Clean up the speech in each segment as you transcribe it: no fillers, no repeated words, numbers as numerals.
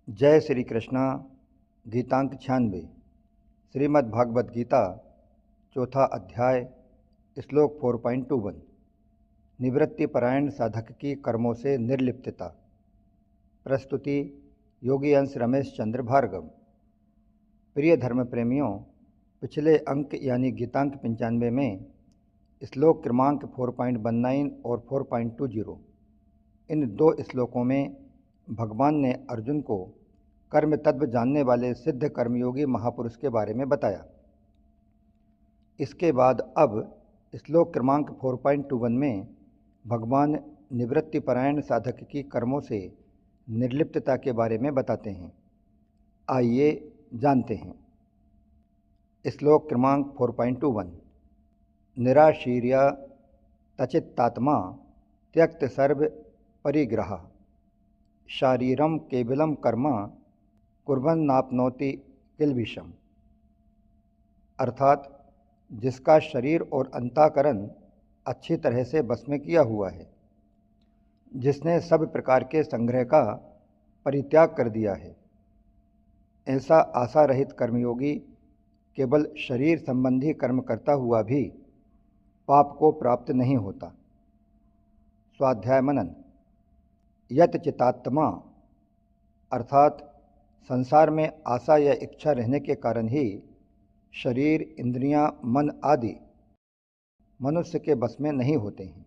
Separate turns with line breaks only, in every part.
जय श्री कृष्णा। गीतांक 96 श्रीमद् भागवत गीता चौथा अध्याय श्लोक 4.21 निवृत्ति परायण साधक की कर्मों से निर्लिप्तता। प्रस्तुति योगी अंश रमेश चंद्र भार्गव। प्रिय धर्म प्रेमियों, पिछले अंक यानी गीतांक 95 में श्लोक क्रमांक 4.19 और 4.20 इन दो श्लोकों में भगवान ने अर्जुन को कर्म तत्व जानने वाले सिद्ध कर्मयोगी महापुरुष के बारे में बताया। इसके बाद अब श्लोक क्रमांक 4.21 में भगवान निवृत्ति परायण साधक की कर्मों से निर्लिप्तता के बारे में बताते हैं। आइए जानते हैं। श्लोक क्रमांक 4.21 निराशीर्य तचित्तात्मा त्यक्त सर्व परिग्रह शारीरम केवलम कर्म कुर्वन्नाप्नोति किल्बिषम। अर्थात जिसका शरीर और अंतःकरण अच्छी तरह से बस में किया हुआ है, जिसने सब प्रकार के संग्रह का परित्याग कर दिया है, ऐसा आशा रहित कर्मयोगी केवल शरीर संबंधी कर्म करता हुआ भी पाप को प्राप्त नहीं होता। स्वाध्याय मनन। यत चितात्मा अर्थात संसार में आशा या इच्छा रहने के कारण ही शरीर, इंद्रियां, मन आदि मनुष्य के बस में नहीं होते हैं।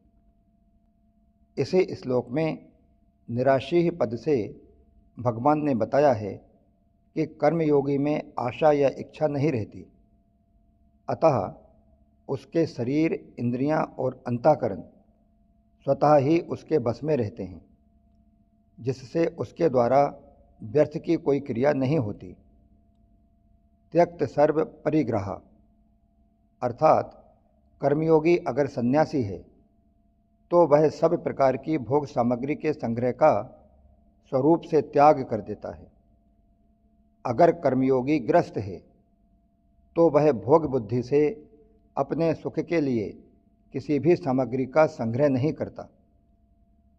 इसी श्लोक में निराशीह पद से भगवान ने बताया है कि कर्मयोगी में आशा या इच्छा नहीं रहती, अतः उसके शरीर, इंद्रियां और अंतःकरण स्वतः ही उसके बस में रहते हैं, जिससे उसके द्वारा व्यर्थ की कोई क्रिया नहीं होती। त्यक्त सर्व परिग्रह अर्थात कर्मयोगी अगर सन्यासी है तो वह सब प्रकार की भोग सामग्री के संग्रह का स्वरूप से त्याग कर देता है। अगर कर्मयोगी ग्रस्त है तो वह भोग बुद्धि से अपने सुख के लिए किसी भी सामग्री का संग्रह नहीं करता।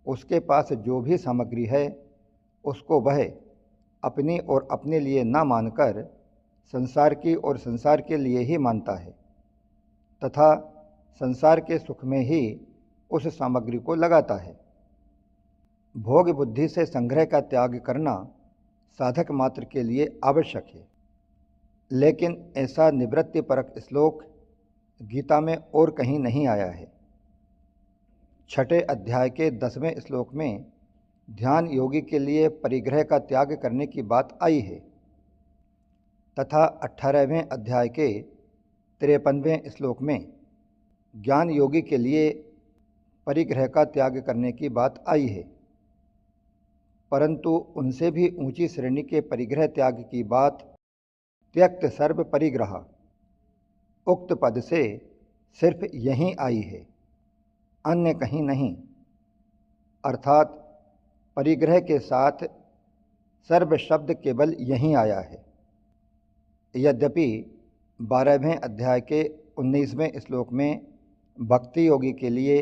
उसके पास जो भी सामग्री है उसको वह अपनी और अपने लिए न मानकर संसार की और संसार के लिए ही मानता है तथा संसार के सुख में ही उस सामग्री को लगाता है। भोग बुद्धि से संग्रह का त्याग करना साधक मात्र के लिए आवश्यक है, लेकिन ऐसा निवृत्ति परक श्लोक गीता में और कहीं नहीं आया है। छठे अध्याय के 10वें श्लोक में ध्यान योगी के लिए परिग्रह का त्याग करने की बात आई है तथा 18वें अध्याय के 53वें श्लोक में ज्ञान योगी के लिए परिग्रह का त्याग करने की बात आई है, परंतु उनसे भी ऊंची श्रेणी के परिग्रह त्याग की बात त्यक्त सर्व परिग्रह उक्त पद से सिर्फ यहीं आई है, अन्य कहीं नहीं। अर्थात परिग्रह के साथ सर्व शब्द केवल यहीं आया है। यद्यपि 12वें अध्याय के 19वें श्लोक में भक्ति योगी के लिए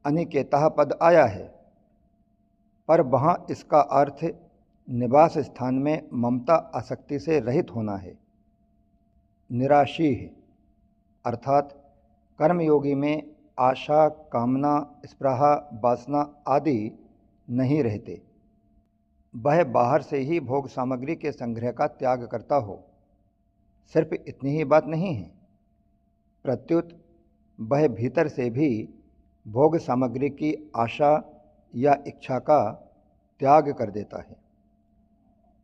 अनिकेतः पद आया है, पर वहाँ इसका अर्थ निवास स्थान में ममता आसक्ति से रहित होना है। निराशीह अर्थात कर्मयोगी में आशा, कामना, स्पृहा, वासना आदि नहीं रहते। वह बाहर से ही भोग सामग्री के संग्रह का त्याग करता हो, सिर्फ इतनी ही बात नहीं है, प्रत्युत वह भीतर से भी भोग सामग्री की आशा या इच्छा का त्याग कर देता है।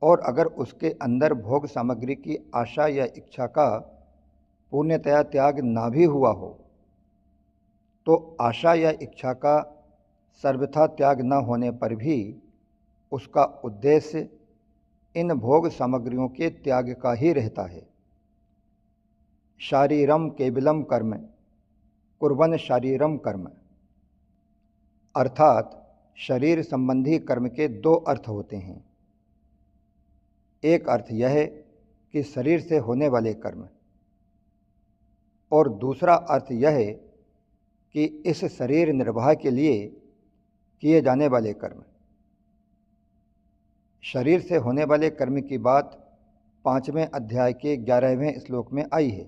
और अगर उसके अंदर भोग सामग्री की आशा या इच्छा का पूर्णतया त्याग ना भी हुआ हो तो आशा या इच्छा का सर्वथा त्याग न होने पर भी उसका उद्देश्य इन भोग सामग्रियों के त्याग का ही रहता है। शारीरम केवलम कर्म कुर्वन् शारीरम कर्म अर्थात शरीर संबंधी कर्म के दो अर्थ होते हैं। एक अर्थ यह है कि शरीर से होने वाले कर्म, और दूसरा अर्थ यह है कि इस शरीर निर्वाह के लिए किए जाने वाले कर्म। शरीर से होने वाले कर्म की बात 5वें अध्याय के 11वें श्लोक में आई है,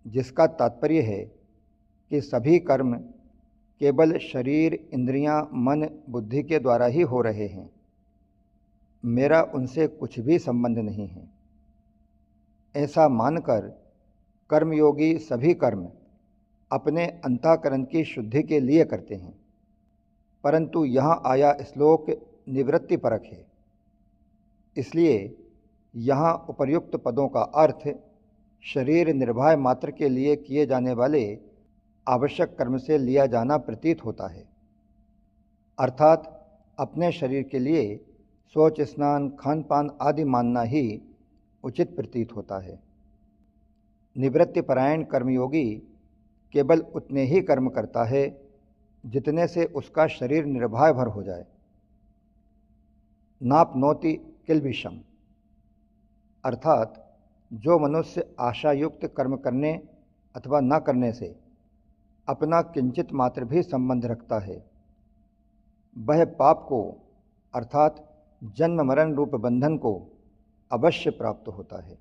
जिसका तात्पर्य है कि सभी कर्म केवल शरीर, इंद्रियां, मन, बुद्धि के द्वारा ही हो रहे हैं। मेरा उनसे कुछ भी संबंध नहीं है। ऐसा मानकर कर्मयोगी सभी कर्म अपने अंतःकरण की शुद्धि के लिए करते हैं। परंतु यहाँ आया श्लोक निवृत्ति परक है, इसलिए यहाँ उपर्युक्त पदों का अर्थ शरीर निर्वाह मात्र के लिए किए जाने वाले आवश्यक कर्म से लिया जाना प्रतीत होता है। अर्थात अपने शरीर के लिए शौच, स्नान, खान पान आदि मानना ही उचित प्रतीत होता है। निवृत्तिपरायण कर्मयोगी केवल उतने ही कर्म करता है जितने से उसका शरीर निर्वाह भर हो जाए। नापनोति किल्बिषम, अर्थात जो मनुष्य आशायुक्त कर्म करने अथवा न करने से अपना किंचित मात्र भी संबंध रखता है, वह पाप को अर्थात जन्म मरण रूप बंधन को अवश्य प्राप्त होता है।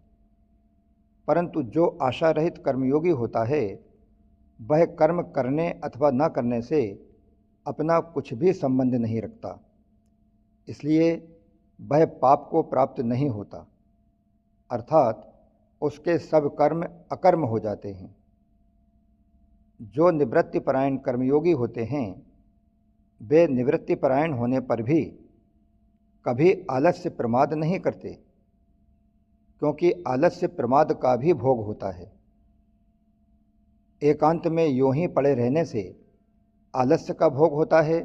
परंतु जो आशा रहित कर्मयोगी होता है, वह कर्म करने अथवा न करने से अपना कुछ भी संबंध नहीं रखता, इसलिए वह पाप को प्राप्त नहीं होता, अर्थात उसके सब कर्म अकर्म हो जाते हैं। जो निवृत्तिपरायण कर्मयोगी होते हैं, वे निवृत्तिपरायण होने पर भी कभी आलस्य प्रमाद नहीं करते, क्योंकि आलस्य प्रमाद का भी भोग होता है। एकांत में यूं ही पड़े रहने से आलस्य का भोग होता है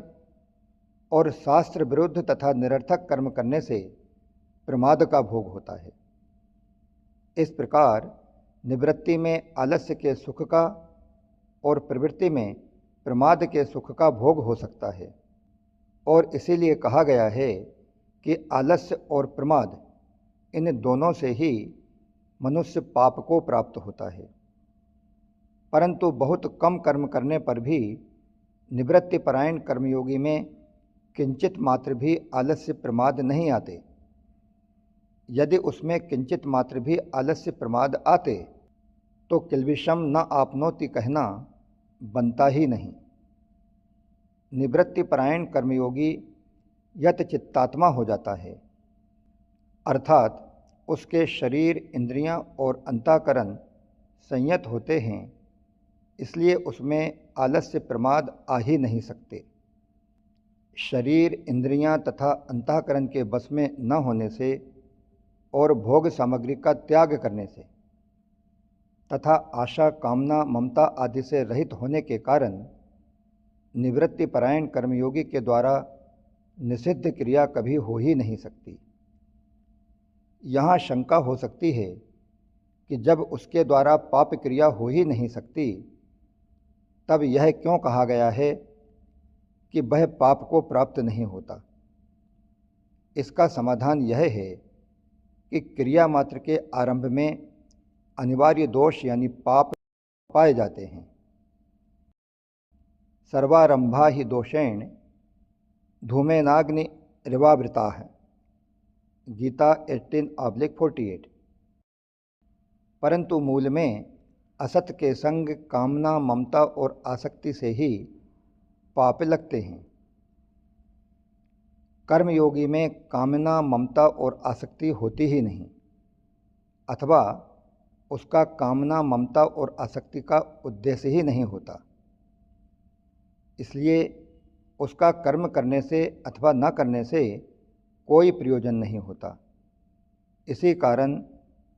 और शास्त्र विरुद्ध तथा निरर्थक कर्म करने से प्रमाद का भोग होता है। इस प्रकार निवृत्ति में आलस्य के सुख का और प्रवृत्ति में प्रमाद के सुख का भोग हो सकता है, और इसीलिए कहा गया है कि आलस्य और प्रमाद इन दोनों से ही मनुष्य पाप को प्राप्त होता है। परंतु बहुत कम कर्म करने पर भी निवृत्तिपरायण कर्मयोगी में किंचित मात्र भी आलस्य प्रमाद नहीं आते। यदि उसमें किंचित मात्र भी आलस्य प्रमाद आते तो किल्बिषम न आपनोति कहना बनता ही नहीं। निवृत्तिपरायण कर्मयोगी यत चित्तात्मा हो जाता है, अर्थात उसके शरीर, इंद्रियां और अंतःकरण संयत होते हैं, इसलिए उसमें आलस्य प्रमाद आ ही नहीं सकते। शरीर, इंद्रियां तथा अंतःकरण के बस में न होने से और भोग सामग्री का त्याग करने से तथा आशा, कामना, ममता आदि से रहित होने के कारण निवृत्तिपरायण कर्मयोगी के द्वारा निषिद्ध क्रिया कभी हो ही नहीं सकती। यहाँ शंका हो सकती है कि जब उसके द्वारा पाप क्रिया हो ही नहीं सकती, तब यह क्यों कहा गया है कि वह पाप को प्राप्त नहीं होता। इसका समाधान यह है कि क्रिया मात्र के आरंभ में अनिवार्य दोष यानी पाप पाए जाते हैं। सर्वारंभा ही दोषेण धूमेनाग्नि रिवावृता है, गीता 18/48। परंतु मूल में असत के संग, कामना, ममता और आसक्ति से ही पाप लगते हैं। कर्मयोगी में कामना, ममता और आसक्ति होती ही नहीं, अथवा उसका कामना, ममता और आसक्ति का उद्देश्य ही नहीं होता, इसलिए उसका कर्म करने से अथवा न करने से कोई प्रयोजन नहीं होता। इसी कारण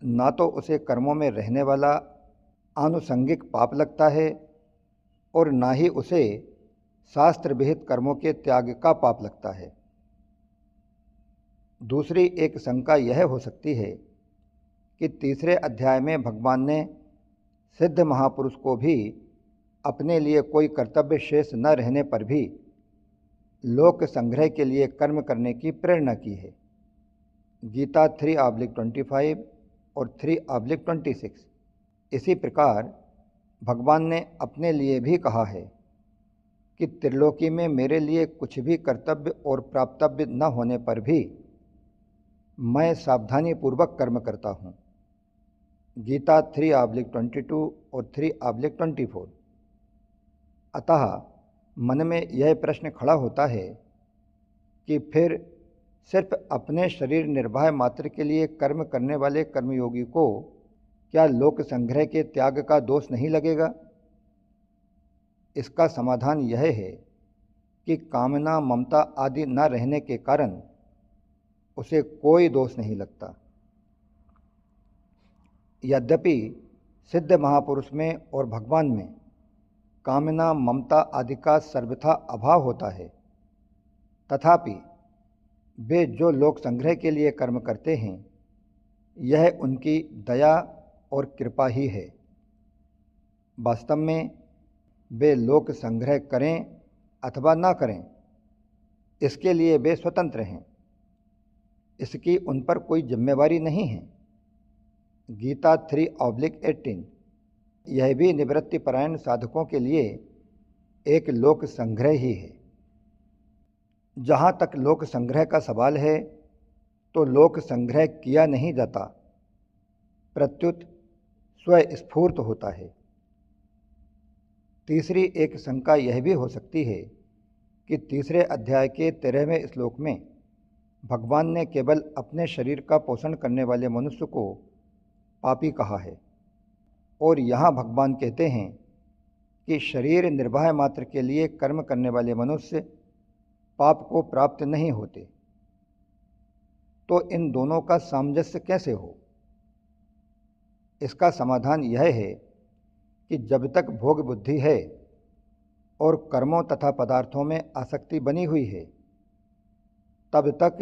ना तो उसे कर्मों में रहने वाला आनुषंगिक पाप लगता है और ना ही उसे शास्त्र विहित कर्मों के त्याग का पाप लगता है। दूसरी एक शंका यह हो सकती है कि तीसरे अध्याय में भगवान ने सिद्ध महापुरुष को भी अपने लिए कोई कर्तव्य शेष न रहने पर भी लोक संग्रह के लिए कर्म करने की प्रेरणा की है। गीता 3/25 और 3/26। इसी प्रकार भगवान ने अपने लिए भी कहा है कि त्रिलोकी में मेरे लिए कुछ भी कर्तव्य और प्राप्तव्य न होने पर भी मैं सावधानीपूर्वक कर्म करता हूँ। गीता 3/22 और 3/24। अतः मन में यह प्रश्न खड़ा होता है कि फिर सिर्फ अपने शरीर निर्वाह मात्र के लिए कर्म करने वाले कर्मयोगी को क्या लोक संग्रह के त्याग का दोष नहीं लगेगा? इसका समाधान यह है कि कामना ममता आदि न रहने के कारण उसे कोई दोष नहीं लगता। यद्यपि सिद्ध महापुरुष में और भगवान में कामना ममता आदि का सर्वथा अभाव होता है, तथापि वे जो लोक संग्रह के लिए कर्म करते हैं, यह उनकी दया और कृपा ही है। वास्तव में वे लोक संग्रह करें अथवा ना करें, इसके लिए वे स्वतंत्र हैं। इसकी उन पर कोई जिम्मेवारी नहीं है। गीता 3/18 यह भी निवृत्ति परायण साधकों के लिए एक लोक संग्रह ही है। जहाँ तक लोक संग्रह का सवाल है, तो लोक संग्रह किया नहीं जाता, प्रत्युत स्वस्फूर्त होता है। तीसरी एक शंका यह भी हो सकती है कि तीसरे अध्याय के 13वें श्लोक में भगवान ने केवल अपने शरीर का पोषण करने वाले मनुष्य को पापी कहा है, और यहाँ भगवान कहते हैं कि शरीर निर्वाह मात्र के लिए कर्म करने वाले मनुष्य पाप को प्राप्त नहीं होते। तो इन दोनों का सामंजस्य कैसे हो? इसका समाधान यह है कि जब तक भोग बुद्धि है और कर्मों तथा पदार्थों में आसक्ति बनी हुई है, तब तक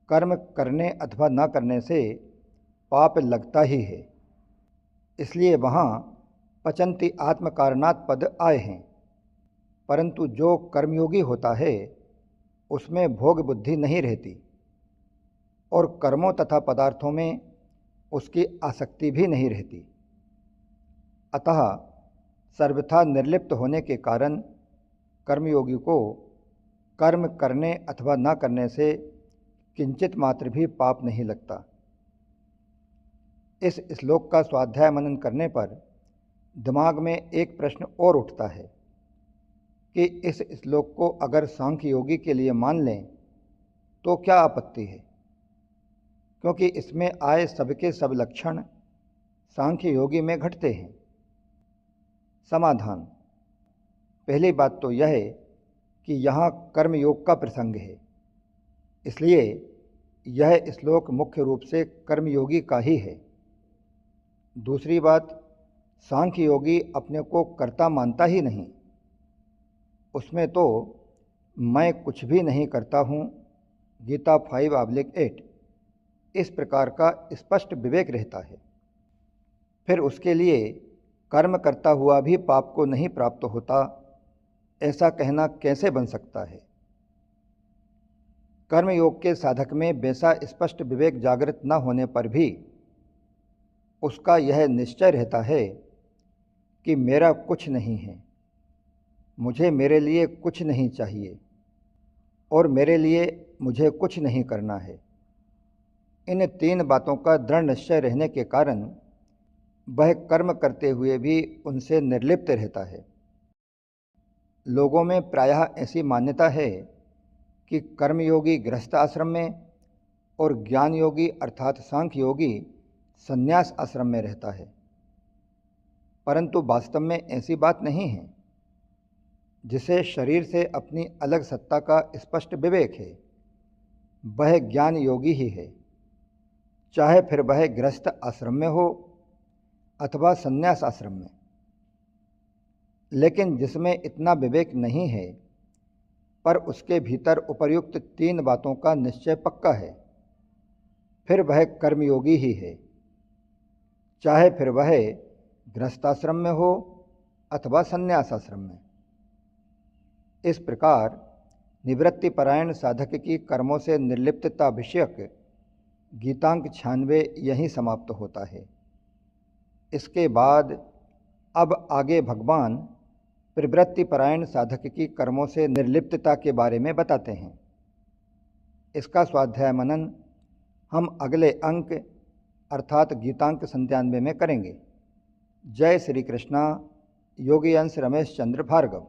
कर्म करने अथवा न करने से पाप लगता ही है। इसलिए वहाँ पचंती आत्मकारणात् पद आए हैं। परंतु जो कर्मयोगी होता है, उसमें भोग बुद्धि नहीं रहती और कर्मों तथा पदार्थों में उसकी आसक्ति भी नहीं रहती। अतः सर्वथा निर्लिप्त होने के कारण कर्मयोगी को कर्म करने अथवा न करने से किंचित मात्र भी पाप नहीं लगता। इस श्लोक का स्वाध्याय मनन करने पर दिमाग में एक प्रश्न और उठता है कि इस श्लोक को अगर सांख्य योगी के लिए मान लें तो क्या आपत्ति है, क्योंकि इसमें आए सबके सब लक्षण सांख्य योगी में घटते हैं। समाधान: पहली बात तो यह है कि यहाँ कर्मयोग का प्रसंग है, इसलिए यह श्लोक मुख्य रूप से कर्मयोगी का ही है। दूसरी बात, सांख्य योगी अपने को कर्ता मानता ही नहीं। उसमें तो मैं कुछ भी नहीं करता हूँ, गीता 5/8 इस प्रकार का स्पष्ट विवेक रहता है। फिर उसके लिए कर्म करता हुआ भी पाप को नहीं प्राप्त होता, ऐसा कहना कैसे बन सकता है? कर्मयोग के साधक में वैसा स्पष्ट विवेक जागृत न होने पर भी उसका यह निश्चय रहता है कि मेरा कुछ नहीं है, मुझे मेरे लिए कुछ नहीं चाहिए और मेरे लिए मुझे कुछ नहीं करना है। इन तीन बातों का दृढ़ निश्चय रहने के कारण वह कर्म करते हुए भी उनसे निर्लिप्त रहता है। लोगों में प्रायः ऐसी मान्यता है कि कर्मयोगी गृहस्थ आश्रम में और ज्ञान योगी अर्थात सांख्य योगी संन्यास आश्रम में रहता है, परंतु वास्तव में ऐसी बात नहीं है। जिसे शरीर से अपनी अलग सत्ता का स्पष्ट विवेक है, वह ज्ञान योगी ही है, चाहे फिर वह गृहस्थ आश्रम में हो अथवा संन्यास आश्रम में। लेकिन जिसमें इतना विवेक नहीं है पर उसके भीतर उपर्युक्त तीन बातों का निश्चय पक्का है, फिर वह कर्मयोगी ही है, चाहे फिर वह गृहस्थाश्रम में हो अथवा संन्यास आश्रम में। इस प्रकार निवृत्ति परायण साधक की कर्मों से निर्लिप्तता विषयक गीतांक 96 यहीं समाप्त होता है। इसके बाद अब आगे भगवान प्रवृत्ति परायण साधक की कर्मों से निर्लिप्तता के बारे में बताते हैं। इसका स्वाध्याय मनन हम अगले अंक अर्थात गीतांक 97 में करेंगे। जय श्री कृष्णा। योगी अंश रमेश चंद्र भार्गव।